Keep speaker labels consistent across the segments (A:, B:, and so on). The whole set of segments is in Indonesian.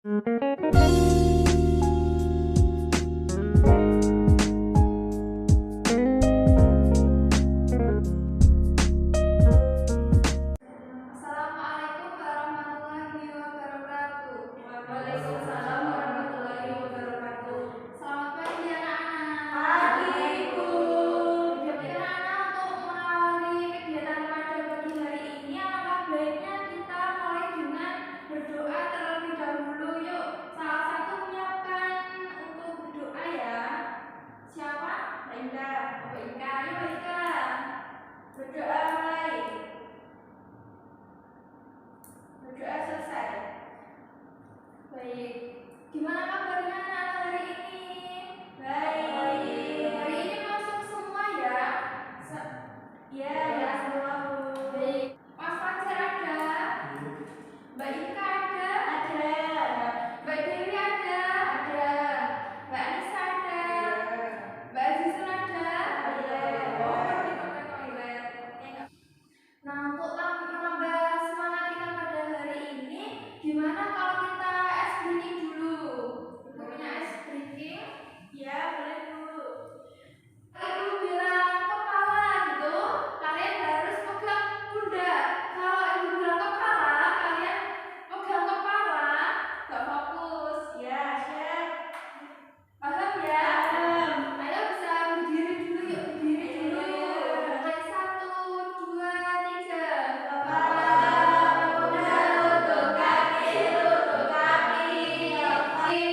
A: Assalamualaikum warahmatullahi wabarakatuh. Waalaikumsalam warahmatullahi wabarakatuh. Selamat pagi anak-anak. Pagi, Bu. Anak-anak, untuk mengawali kegiatan pada pagi hari ini, alangkah baiknya kita mulai dengan berdoa terlebih dahulu. Yuk, salah satu menyiapkan untuk berdoa ya. Siapa? Mbak Ika. Mbak Ika, ayo Mbak Ika. Berdoa mulai. Berdoa selesai. Baik. Gimana kabarnya anak hari ini? Baik. Hari ini masuk semua ya? Ya, ya semua Bu. Baik. Mas Fajar ada? Mbak Ika ada? Ada. Mbak Dewi ada? Ada. Mbak Anissa ada? Mbak Azizun ada? Ada. Oh, pergi ke toilet. Nah, untuk menambah semangat kita pada hari ini, gimana kalau kita ice breaking dulu? Ibu punya ice breaking? Ya, boleh dulu. Ibu bilang kepala gitu, kalian harus pegang pundak. Kalau ibu bilang kepala, kalian pegang kepala, gak fokus. Ya, siap. Paham ya? Paham. Ayo bisa berdiri dulu yuk, berdiri dulu. Mulai 1, 2, 3. Kepala, pundak, lutut, kaki,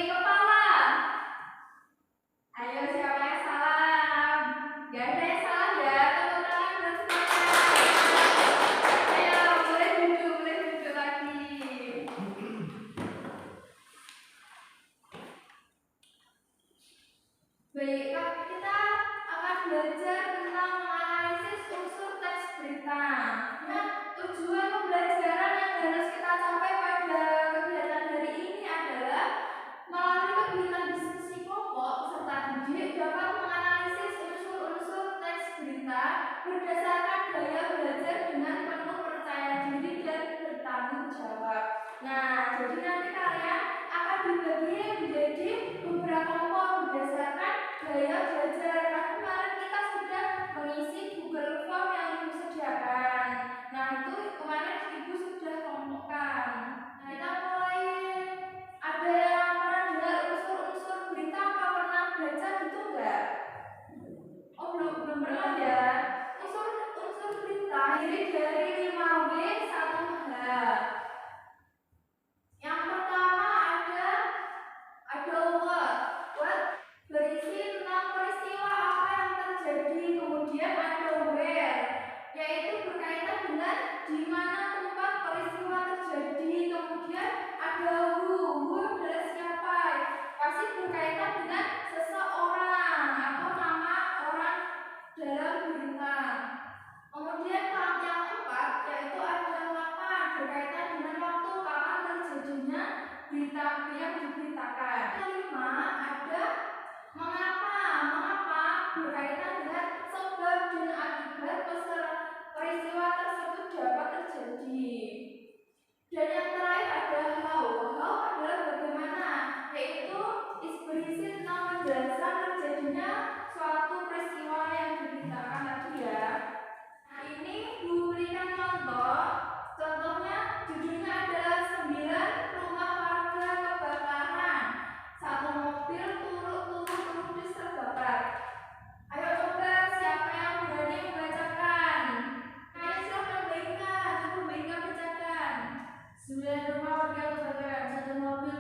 A: kepala. Ayo siapa yang salah? Gak ada yang salah ya, tepuk tangan buat semuanya. Ayo, boleh duduk lagi. Baik, kita akan belajar tentang menganalisis unsur teks berita. Nah, tujuan pembelajaran yang harus kita capai pada kegiatan hari ini adalah melalui kegiatan diskusi kelompok peserta didik dapat menganalisis unsur-unsur teks berita berdasarkan gaya belajar dengan penuh percaya diri dan bertanggung jawab. Nah, jadi nanti kalian akan dibagi menjadi beberapa kelompok berdasarkan gaya belajar. Karena kemarin kita sudah mengisi Google Form yang Ibu sediakan. Nah, itu kemarin Ibu sudah kelompokkan. Nah, kita mulai. Ada yang pernah dengar unsur-unsur berita apa pernah baca gitu enggak? Oh, belum pernah ya. Unsur berita terdiri dari 5W 1H. Yang pertama ada what berisi tentang peristiwa apa yang terjadi. Kemudian ada where, yaitu berkaitan dengan di mana tempat peristiwa terjadi. Kemudian ada who adalah siapa, pasti berkaitan dengan seseorang atau nama orang dalam berita. Kemudian yang keempat yaitu ada kapan, berkaitan dengan waktu kapan terjadinya berita yang diberitakan. Kelima ada mengapa berkaitan dengan sebab dan akibat peristiwa tersebut dapat terjadi. Dan yang terakhir ada how adalah bagaimana, yaitu berisi tentang penjelasan terjadinya suatu peristiwa yang diberitakan tadi ya. Nah, ini Bu berikan contohnya judulnya adalah 9 rumah warga kebakaran, 1 mobil turut terbakar. Ayo coba siapa yang berani membacakan? Ayo silakan Mbak Ika, coba Mbak Ika bacakan. 9 rumah warga kebakaran, 1 mobil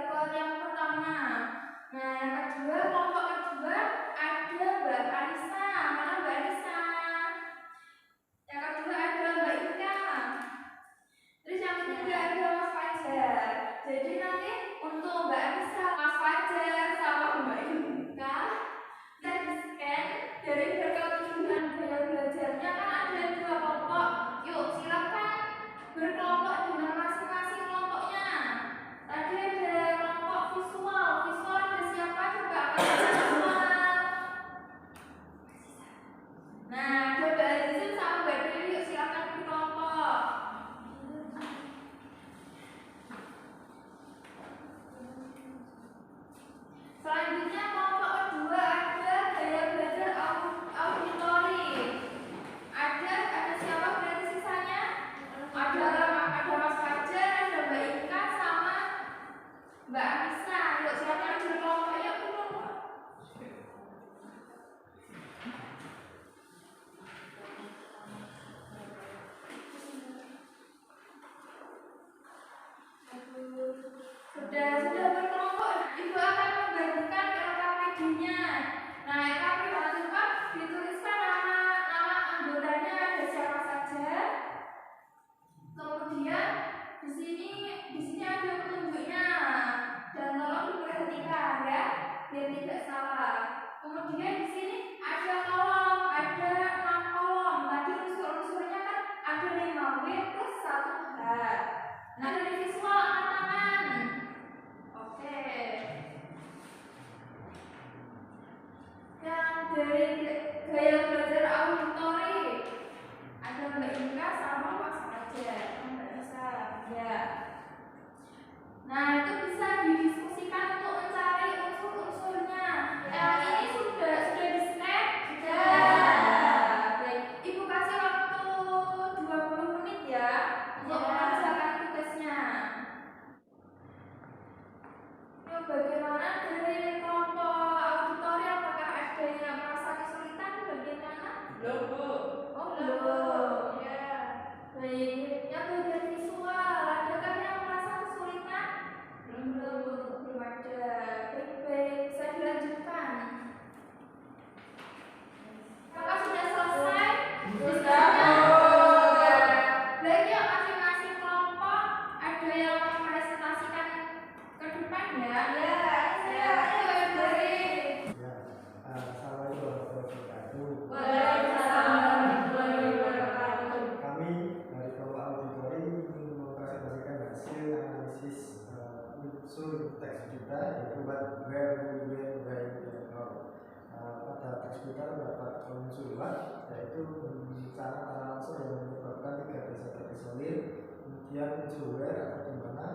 A: ke yang pertama. Nah, yang kedua, kelompok kedua ada Mbak Anissa. Mana Mbak Anissa? Yang kedua ada Mbak Ika. Terus yang ketiga ada Mas Fajar. Jadi nanti untuk Mbak Anissa, Mas Fajar sama Mbak Ika kita di-scan dari berkelanjutan gaya belajarnya kan ada 2 kelompok. Yuk silakan berkelompok dengan masing-masing kelompoknya. Tadi ada kelompok visual. Visual ada siapa? Coba angkat visual. Nah, ada Mbak Azizun sama Mbak Dewi. Yuk silakan berkelompok. Selanjutnya kelompok kedua ada gaya belajar auditori. Ada siapa berarti sisanya? Ada Mas Fajar, ada Mbak Ika sama Mbak Anissa. Yuk silakan berkelompok. Yuk berkelompok. Sudah berkelompok. Ibu akan membagikan LKPD-nya. Nah, LKPD jangan lupa dituliskan nama anggotanya ada siapa saja. Kemudian di sini ada petunjuknya dan tolong diperhatikan ya, biar tidak salah. Kemudian di sini ada kolom, ada 6 kolom. Tadi unsur-unsurnya kan ada 5W plus 1H. Nah, dari visual angkat tangan. Oke. Yang dari gaya belajar auditori ada Mbak Ika sama Mas Fajar. Mbak Nisa. Ya. Nah, itu bisa didiskusikan untuk mencari unsur-unsurnya. Yang ini sudah di-scan? Sudah. Baik. Ibu kasih waktu 20 menit ya untuk mengerjakan tugasnya. Yuk, bagaimana dari kelompok auditori? Apakah ada yang merasa kesulitan? Bagaimana?
B: Belum, Bu.
A: Oh, belum. Ya. Baik. Yang bagian visual, adakah yang merasa kesulitan? Belum ada. Baik, bisa dilanjutkan. Kakak sudah selesai?
B: Sudah.
A: Baik, yuk masing-masing kelompok ada yang mempresentasikan ke depan ya. Ya, saya dari.
C: Ya, assalamualaikum warahmatullahi wabarakatuh.
A: Waalaikumsalam warahmatullahi wabarakatuh.
C: Kami dari kelompok auditori ingin mempresentasikan hasil analisis unsur teks kita yaitu what, where, when, why, dan how. Pada teks kita terdapat unsur what, yaitu cara tanah unsur yang menyebabkan 3 desa terisolir. Kemudian unsur where atau di mana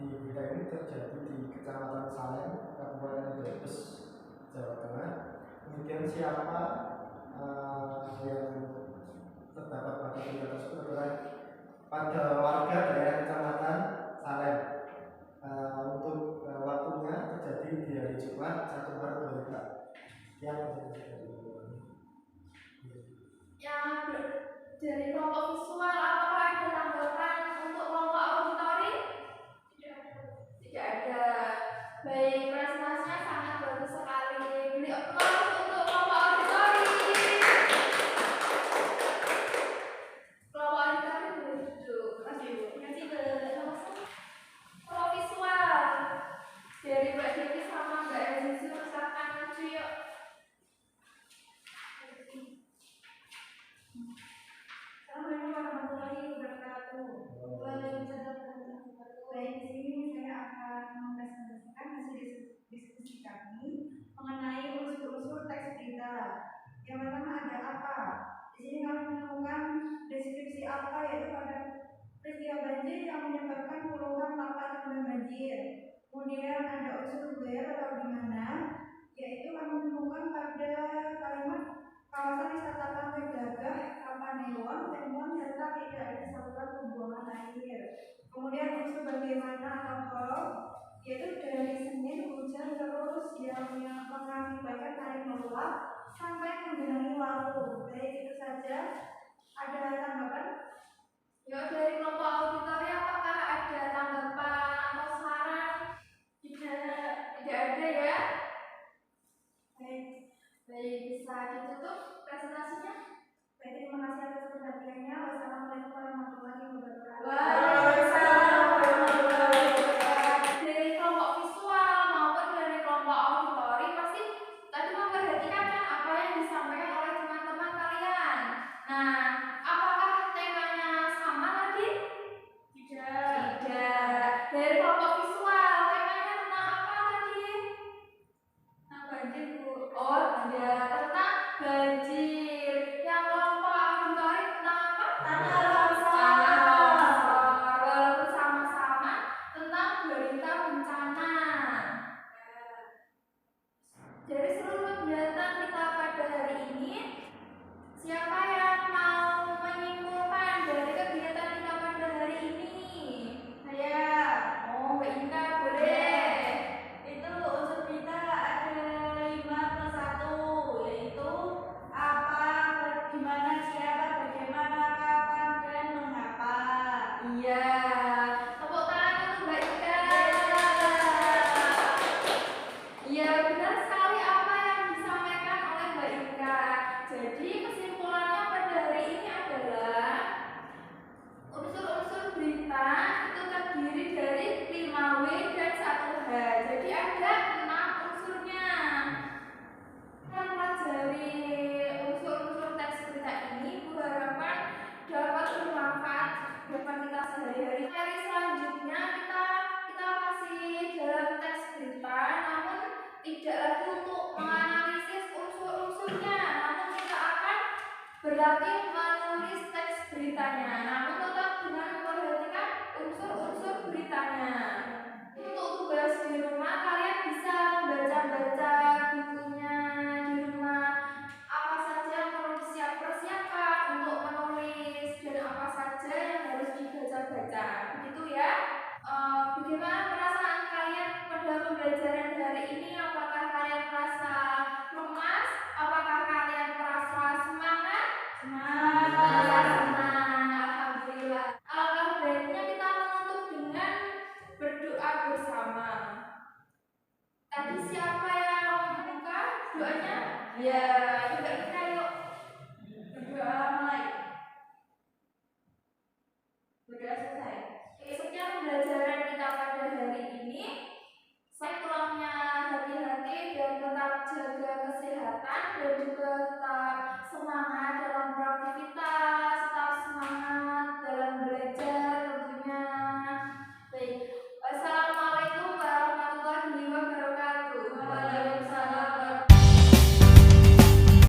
C: di berita ini terjadi di Kecamatan Salem, Kabupaten Brebes, Jawa Tengah. Kemudian siapa yang terdapat pada berita tersebut adalah pada warga daerah Kecamatan Salem. Untuk waktunya terjadi di hari Jumat 1 Maret 2004.
A: Yang dari kelompok visual, apakah ada tanggapan untuk kelompok auditori? Tidak ada. Baik, presentasinya sangat bagus sekali. Beri applause untuk kelompok auditori. Kelompok auditori boleh duduk. Kasih kelompok visual dari Mbak Dewi sama Mbak Azizun, silakan maju yuk.
D: Assalamualaikum warahmatullahi wabarakatuh. Baik, di sini saya akan mempresentasikan hasil diskusi kami mengenai unsur-unsur teks berita. Yang pertama ada apa? Di sini kami menemukan deskripsi apa, yaitu pada peristiwa banjir yang menyebabkan puluhan lapak terendam banjir. Kemudian ada unsur where atau di mana, yaitu kami menemukan pada kalimat kawasan wisata Pantai Gagah, Kapanewon, Tembon, serta tidak ada saluran pembuangan air. Kemudian unsur bagaimana atau how, yaitu dari Senin hujan terus yang mengakibatkan air meluap sampai menggenangi Walu. Baik, itu saja. Ada tanggapan?
A: Yuk, dari kelompok auditori apakah ada tanggapan atau saran ada 6 unsurnya. Kita pelajari unsur-unsur teks berita ini, berharapan dapat bermanfaat buat kita sehari-hari. Hari selanjutnya kita masih dalam teks berita, namun tidak lagi untuk menganalisis unsur-unsurnya, namun kita akan berlatih menulis teks beritanya.